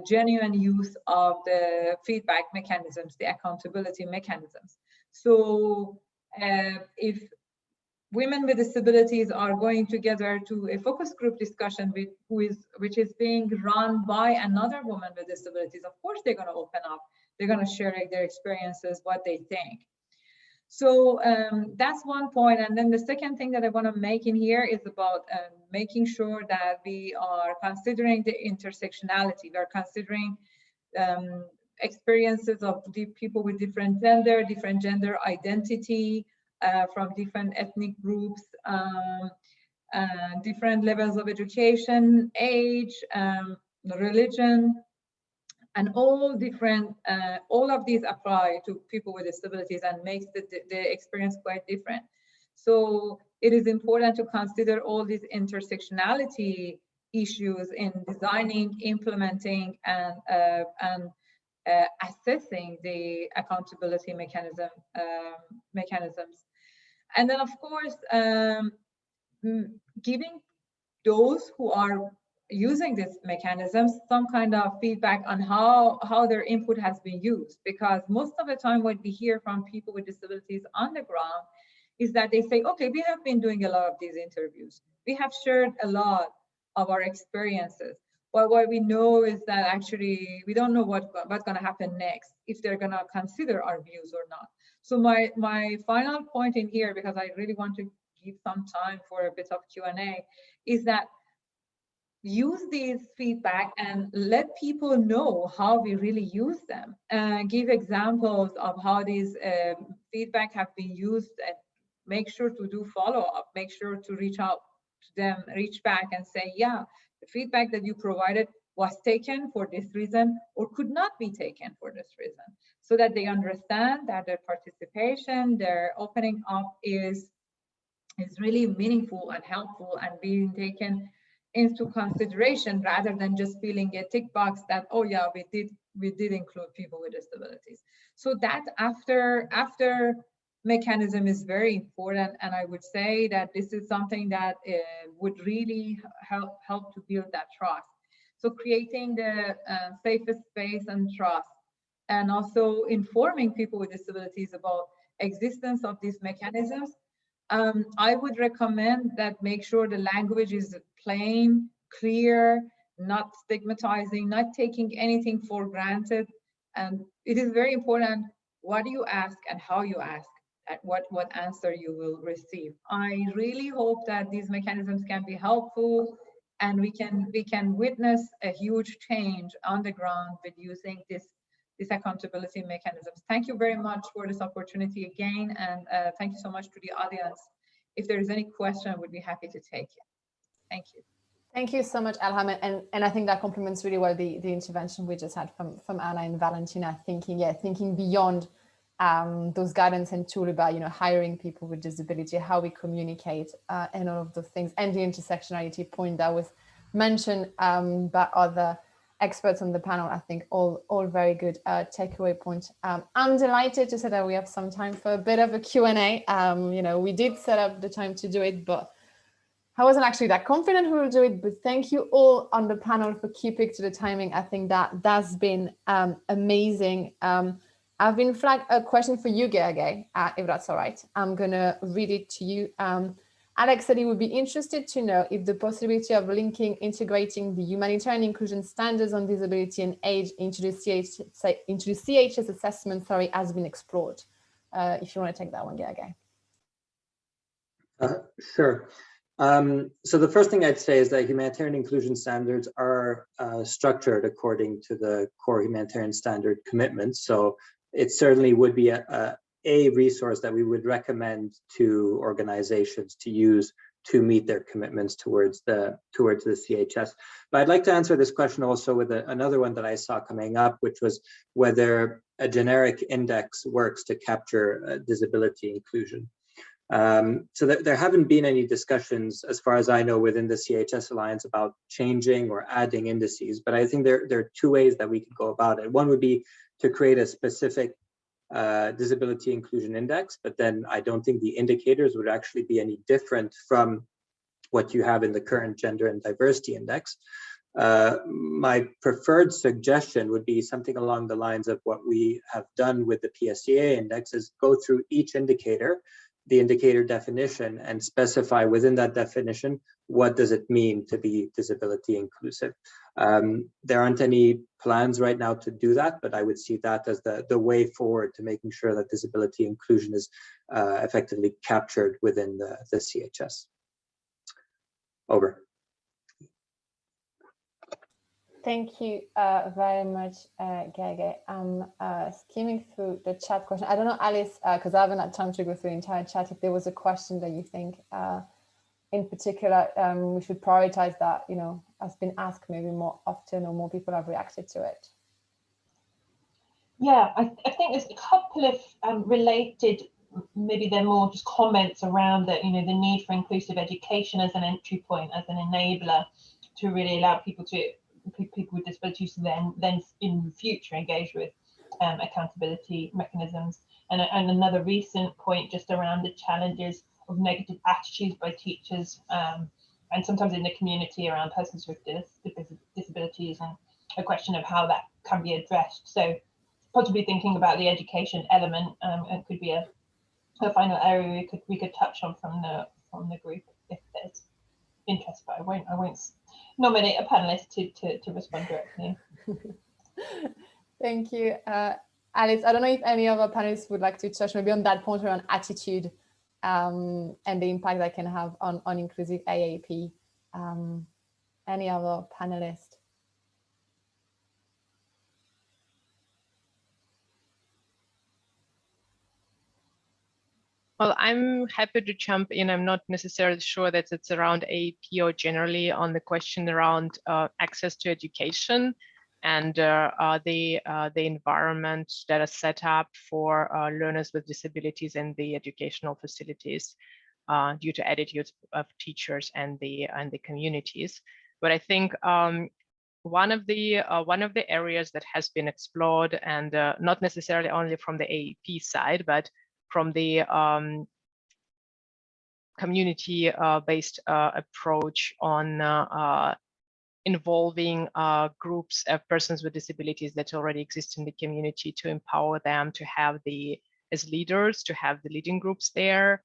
genuine use of the feedback mechanisms, the accountability mechanisms. So if women with disabilities are going together to a focus group discussion which is being run by another woman with disabilities, of course they're going to open up, they're going to share their experiences, what they think. So that's one point. And then the second thing that I want to make in here is about making sure that we are considering the intersectionality. We are considering experiences of people with different gender identity, from different ethnic groups, different levels of education, age, religion, and all of these apply to people with disabilities and makes the experience quite different. So it is important to consider all these intersectionality issues in designing, implementing, and assessing the accountability mechanisms. And then, of course, giving those who are using these mechanisms some kind of feedback on how their input has been used, because most of the time what we hear from people with disabilities on the ground is that they say, okay, we have been doing a lot of these interviews, we have shared a lot of our experiences, but what we know is that actually we don't know what's going to happen next, if they're going to consider our views or not. So my final point in here, because I really want to give some time for a bit of Q&A, is that use these feedback and let people know how we really use them. Give examples of how these feedback have been used, and make sure to do follow-up, make sure to reach out to them, reach back and say, yeah, the feedback that you provided was taken for this reason or could not be taken for this reason. so that they understand that their participation, their opening up is really meaningful and helpful and being taken into consideration, rather than just feeling a tick box that, oh yeah, we did include people with disabilities. So that after mechanism is very important, and I would say that this is something that would really help to build that trust. So creating the safest space and trust, and also informing people with disabilities about existence of these mechanisms. I would recommend that make sure the language is plain, clear, not stigmatizing, not taking anything for granted. And it is very important what you ask and how you ask, and what answer you will receive. I really hope that these mechanisms can be helpful, and we can witness a huge change on the ground with using these accountability mechanisms. Thank you very much for this opportunity again, and thank you so much to the audience. If there is any question, I would be happy to take it. Thank you.
Thank you so much, Elham, and I think that complements really well the intervention we just had from Anna and Valentina, thinking beyond those guidance and tool about hiring people with disability, how we communicate, and all of those things, and the intersectionality point that was mentioned by other experts on the panel. I think all very good takeaway points. I'm delighted to say that we have some time for a bit of a Q&A. We did set up the time to do it, but I wasn't actually that confident we will do it. But thank you all on the panel for keeping to the timing. I think that's been amazing. I've been flagged a question for you, Gergely, if that's all right. I'm gonna read it to you. Alex said he would be interested to know if the possibility of integrating the humanitarian inclusion standards on disability and age into the CHS assessment, has been explored. If you want to take that one, Gergely.
Sure. So the first thing I'd say is that humanitarian inclusion standards are structured according to the core humanitarian standard commitments. So it certainly would be a resource that we would recommend to organizations to use to meet their commitments towards the CHS. But I'd like to answer this question also with another one that I saw coming up, which was whether a generic index works to capture disability inclusion. So there haven't been any discussions, as far as I know, within the CHS Alliance about changing or adding indices, but I think there are two ways that we could go about it. One would be to create a specific disability inclusion index, but then I don't think the indicators would actually be any different from what you have in the current gender and diversity index. My preferred suggestion would be something along the lines of what we have done with the PSCA index, is go through each indicator, the indicator definition, and specify within that definition, what does it mean to be disability inclusive? There aren't any plans right now to do that, but I would see that as the way forward to making sure that disability inclusion is effectively captured within the CHS. Over.
Thank you very much, Gergely. I'm skimming through the chat question. I don't know, Alice, because I haven't had time to go through the entire chat, if there was a question that you think in particular we should prioritize that, has been asked maybe more often or more people have reacted to it.
Yeah, I think there's a couple of related, maybe they're more just comments around that, the need for inclusive education as an entry point, as an enabler to really allow people with disabilities to then in the future engage with accountability mechanisms. And another recent point just around the challenges of negative attitudes by teachers and sometimes in the community around persons with disabilities, and a question of how that can be addressed. So possibly thinking about the education element, it could be a final area we could touch on from the group if there's interest, but I won't nominate a panelist to respond directly.
Thank you, Alice. I don't know if any of our panelists would like to touch maybe on that point around attitude and the impact that can have on inclusive AAP. Any other panelists?
Well, I'm happy to jump in. I'm not necessarily sure that it's around AAP or generally on the question around access to education. and the environment that are set up for learners with disabilities in the educational facilities due to attitudes of teachers and the communities. But I think one of the areas that has been explored, and not necessarily only from the AEP side, but from the community-based approach on involving groups of persons with disabilities that already exist in the community to empower them to have as leaders, to have the leading groups there,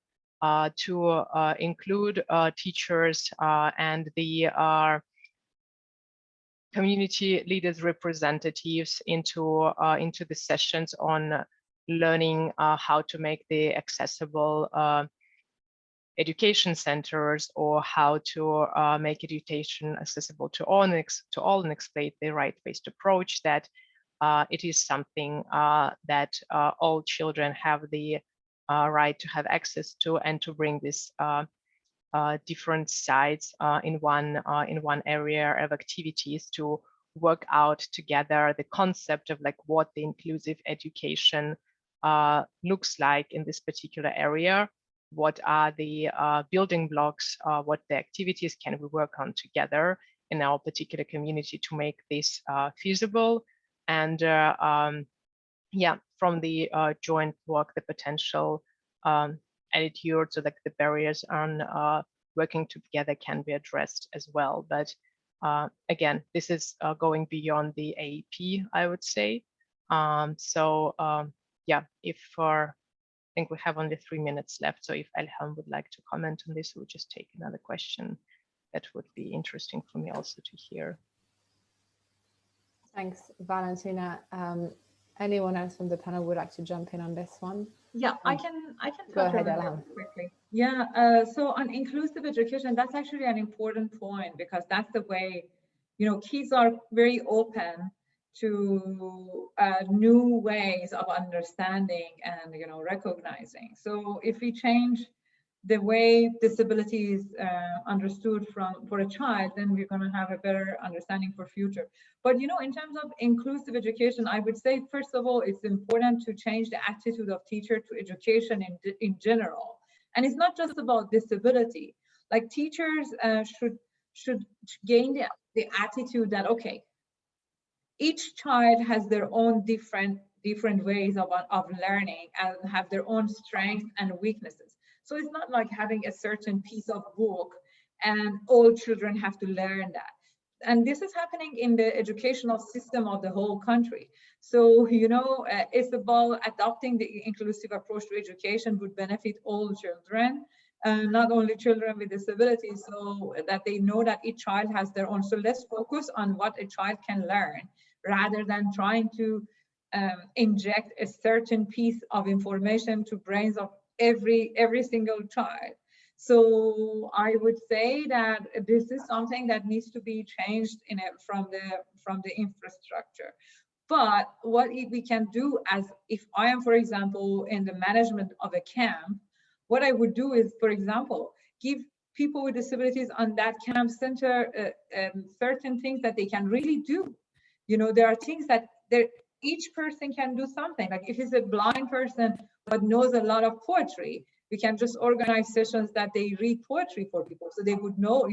to include teachers and the community leaders representatives into the sessions on learning how to make the accessible education centers, or how to make education accessible to all and explain the right-based approach, that it is something that all children have the right to have access to, and to bring this different sides in one area of activities to work out together the concept of like what the inclusive education looks like in this particular area. What are the building blocks, what the activities can we work on together in our particular community to make this feasible, and yeah, from the joint work, the potential attitudes or like the barriers on working together can be addressed as well. But again, this is going beyond the AEP, I would say. Yeah, I think we have only 3 minutes left. So if Elham would like to comment on this, we'll just take another question. That would be interesting for me also to hear.
Thanks, Valentina. Anyone else from the panel would like to jump in on this one?
Yeah, I can
go ahead,
touch on
Elham.
it quickly. Yeah, so on inclusive education, that's actually an important point, because that's the way, kids are very open to new ways of understanding and recognizing. So if we change the way disability is understood for a child, then we're going to have a better understanding for future. But in terms of inclusive education, I would say first of all, it's important to change the attitude of teacher to education in general. And it's not just about disability. Like teachers should gain the attitude that, okay, each child has their own different ways of learning and have their own strengths and weaknesses. So it's not like having a certain piece of book and all children have to learn that. And this is happening in the educational system of the whole country. So, it's about adopting the inclusive approach to education would benefit all children, not only children with disabilities, so that they know that each child has their own. So let's focus on what a child can learn, rather than trying to inject a certain piece of information to brains of every single child. So I would say that this is something that needs to be changed from the infrastructure. But what we can do, as if I am, for example, in the management of a camp, what I would do is, for example, give people with disabilities on that camp center certain things that they can really do. There are things that each person can do something. Like if it's a blind person but knows a lot of poetry, we can just organize sessions that they read poetry for people, so they would know,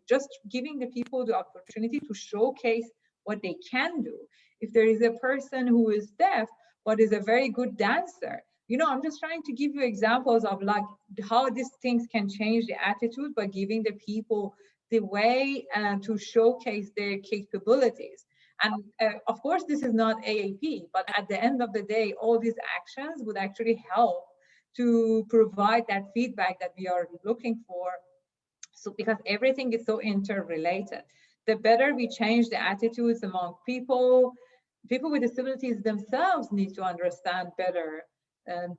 just giving the people the opportunity to showcase what they can do. If there is a person who is deaf but is a very good dancer, I'm just trying to give you examples of like how these things can change the attitude by giving the people the way to showcase their capabilities. And of course, this is not AAP, but at the end of the day, all these actions would actually help to provide that feedback that we are looking for. So because everything is so interrelated, the better we change the attitudes among people with disabilities themselves need to understand better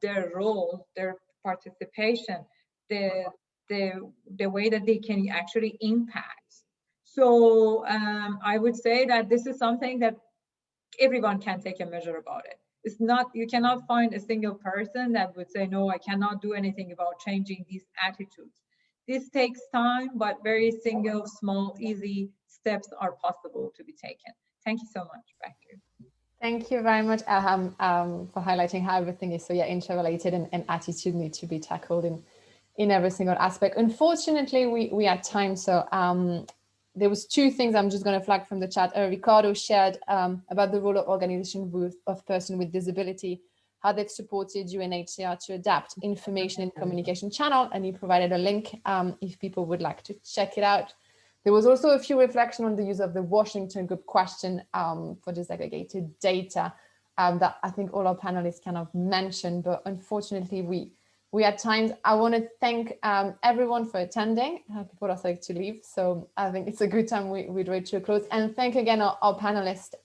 their role, their participation, the way that they can actually impact. So I would say that this is something that everyone can take a measure about it. It's not, you cannot find a single person that would say, no, I cannot do anything about changing these attitudes. This takes time, but very single, small, easy steps are possible to be taken. Thank you so much. Back to you.
Thank you very much, Elham, for highlighting how everything is so interrelated and attitude need to be tackled in every single aspect. Unfortunately, we had time, so there was two things I'm just going to flag from the chat. Ricardo shared about the role of organization of person with disability, how they've supported UNHCR to adapt information and communication channel, and he provided a link if people would like to check it out. There was also a few reflections on the use of the Washington Group question for disaggregated data that I think all our panelists kind of mentioned, but unfortunately we had times. I want to thank everyone for attending. People are starting to leave, so I think it's a good time we draw it to a close. And thank again our panelists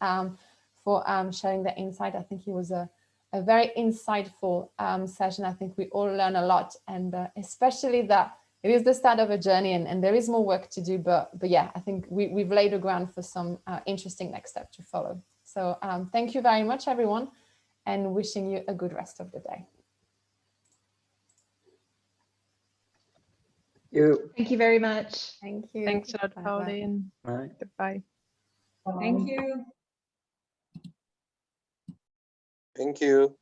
for sharing their insight. I think it was a very insightful session. I think we all learn a lot, and especially that it is the start of a journey and there is more work to do, but yeah, I think we've laid the ground for some interesting next step to follow. So thank you very much, everyone, and wishing you a good rest of the day.
Thank you very much.
Thank you.
Thanks a lot,
Bye-bye.
Pauline.
Bye.
Goodbye.
Thank you.
Thank you.